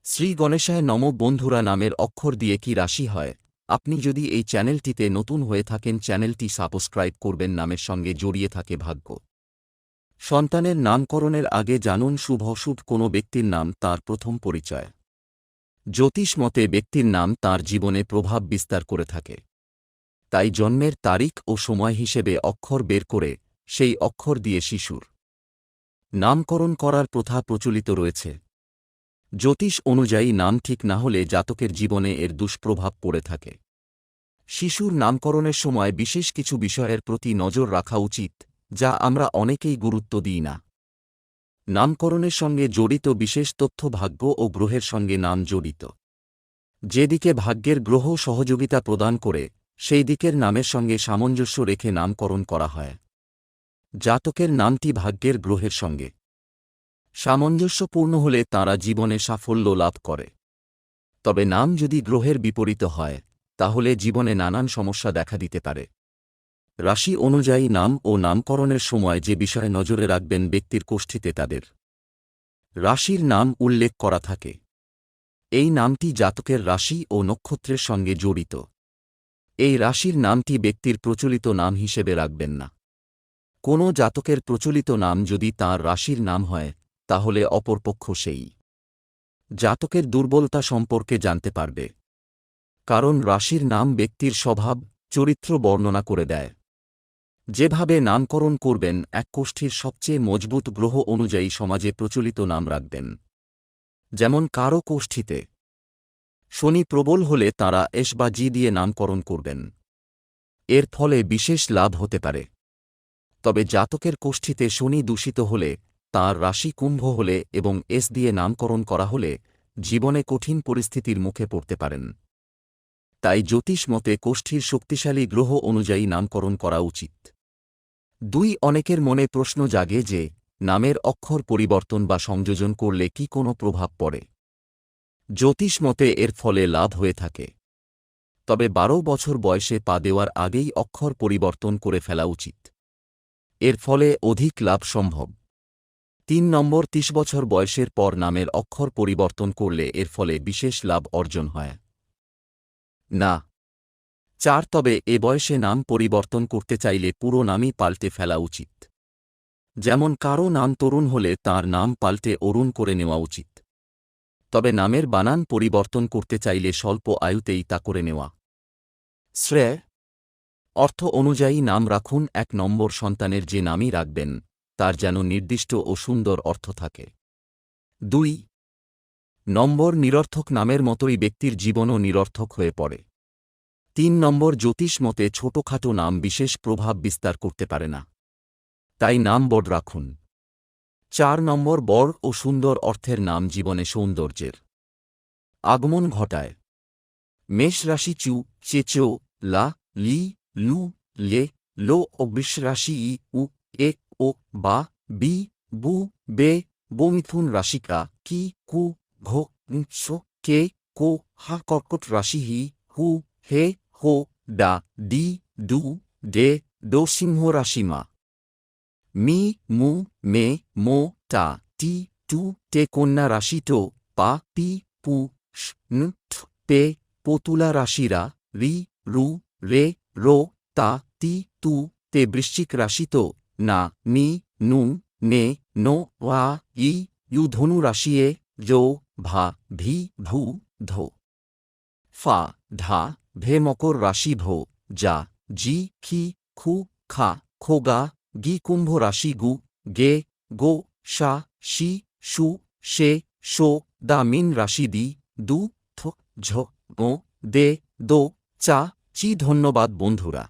শ্রী গণেশায় নম। বন্ধুরা, নামের অক্ষর দিয়ে কি রাশি হয়? আপনি যদি এই চ্যানেলটিতে নতুন হয়ে থাকেন, চ্যানেলটি সাবস্ক্রাইব করবেন। নামের সঙ্গে জড়িয়ে থাকে ভাগ্য। সন্তানের নামকরণের আগে জানুন শুভ অশুভ কোনো ব্যক্তির নাম তার প্রথম পরিচয়। জ্যোতিষ মতে ব্যক্তির নাম তার জীবনে প্রভাব বিস্তার করে থাকে। তাই জন্মের তারিখ ও সময় হিসেবে অক্ষর বের করে সেই অক্ষর দিয়ে শিশুর নামকরণ করার প্রথা প্রচলিত রয়েছে। জ্যোতিষ অনুযায়ী নাম ঠিক না হলে জাতকের জীবনে এর দুষ্প্রভাব পড়ে থাকে। শিশুর নামকরণের সময় বিশেষ কিছু বিষয়ের প্রতি নজর রাখা উচিত, যা আমরা অনেকেই গুরুত্ব দিই না। নামকরণের সঙ্গে জড়িত বিশেষ তথ্য ভাগ্য ও গ্রহের সঙ্গে নাম জড়িত। যেদিকে ভাগ্যের গ্রহ সহযোগিতা প্রদান করে, সেই দিকের নামের সঙ্গে সামঞ্জস্য রেখে নামকরণ করা হয়। জাতকের নামটি ভাগ্যের গ্রহের সঙ্গে সামঞ্জস্যপূর্ণ হলে তাঁরা জীবনে সাফল্য লাভ করে। তবে নাম যদি গ্রহের বিপরীত হয়, তাহলে জীবনে নানান সমস্যা দেখা দিতে পারে। রাশি অনুযায়ী নাম ও নামকরণের সময় যে বিষয়ে নজরে রাখবেন, ব্যক্তির কোষ্ঠীতে তাদের রাশির নাম উল্লেখ করা থাকে। এই নামটি জাতকের রাশি ও নক্ষত্রের সঙ্গে জড়িত। এই রাশির নামটি ব্যক্তির প্রচলিত নাম হিসেবে রাখবেন না। কোনো জাতকের প্রচলিত নাম যদি তাঁর রাশির নাম হয়, তাহলে অপরপক্ষ সেই জাতকের দুর্বলতা সম্পর্কে জানতে পারবে। কারণ রাশির নাম ব্যক্তির স্বভাব, চরিত্র বর্ণনা করে দেয়। যেভাবে নামকরণ করবেন, এক কোষ্ঠীর সবচেয়ে মজবুত গ্রহ অনুযায়ী সমাজে প্রচলিত নাম রাখবেন। যেমন কারও কোষ্ঠীতে শনি প্রবল হলে তাঁরা এস বা জি দিয়ে নামকরণ করবেন। এর ফলে বিশেষ লাভ হতে পারে। তবে জাতকের কোষ্ঠীতে শনি দূষিত হলে, তাঁর রাশি কুম্ভ হলে এবং এস দিয়ে নামকরণ করা হলে জীবনে কঠিন পরিস্থিতির মুখে পড়তে পারেন। তাই জ্যোতিষ মতে কোষ্ঠীর শক্তিশালী গ্রহ অনুযায়ী নামকরণ করা উচিত। অনেকের মনে প্রশ্ন জাগে যে, নামের অক্ষর পরিবর্তন বা সংযোজন করলে কি কোনো প্রভাব পড়ে? জ্যোতিষ মতে এর ফলে লাভ হয়ে থাকে। তবে 12 বছর বয়সে পা দেওয়ার আগেই অক্ষর পরিবর্তন করে ফেলা উচিত। এর ফলে অধিক লাভ সম্ভব। 30 বছর বয়সের পর নামের অক্ষর পরিবর্তন করলে এর ফলে বিশেষ লাভ অর্জন হয় না। তবে এ বয়সে নাম পরিবর্তন করতে চাইলে পুরো নামই পাল্টে ফেলা উচিত। যেমন কারও নাম তরুণ হলে তার নাম পাল্টে অরুণ করে নেওয়া উচিত। তবে নামের বানান পরিবর্তন করতে চাইলে স্বল্প আয়ুতেই তা করে নেওয়া শ্রেয়। অর্থ অনুযায়ী নাম রাখুন। 1 নম্বর, সন্তানের যে নামই রাখবেন, তার যেন নির্দিষ্ট ও সুন্দর অর্থ থাকে। 2 নম্বর, নিরর্থক নামের মতোই ব্যক্তির জীবনও নিরর্থক হয়ে পড়ে। 3 নম্বর, জ্যোতিষ মতে ছোটখাটো নাম বিশেষ প্রভাব বিস্তার করতে পারে না, তাই নাম বড় রাখুন। 4 নম্বর, বড় ও সুন্দর অর্থের নাম জীবনে সৌন্দর্যের আগমন ঘটায়। মেষ রাশি চু, চেচো, লা, লি, লু, লে, লো ও বৃষ রাশি ই, উ, এ, ও, বা, বি, বু, বে, বো। মিথুন রাশি কা, কি, কু, ঘো, সো, কে, কো, হা। কর্কট রাশি হি, হু, হে, হো, ডা, ডি, ডু, ডে, ডো। সিংহ রাশি মা, মি, মু, মে, মো, টা, টি, টু, টে। কন্যা রাশি টো, পা, পি, পু, স, ন, থ, পে, পো। তুলা রাশি রা, রি, রু, রে, রো, তা, তি, তু, তে। বৃশ্চিক রাশি তো, না, নি, নু, নে, নো, ওয়া, ই, ইউ। ধনু রাশি এ, জো, ভা, ভি, ভু, ধো, ফা, ঢা, ভে। মকর রাশি ভো, যা, জি, খি, খু, খা, খোগা, গি। কুম্ভ রাশি গু, গে, গো, সা, শি, সু, শে, শো, দা। মীন রাশি দি, দু, থ, ঝ, গো, দে, দো, চা, চি। ধন্যবাদ বন্ধুরা।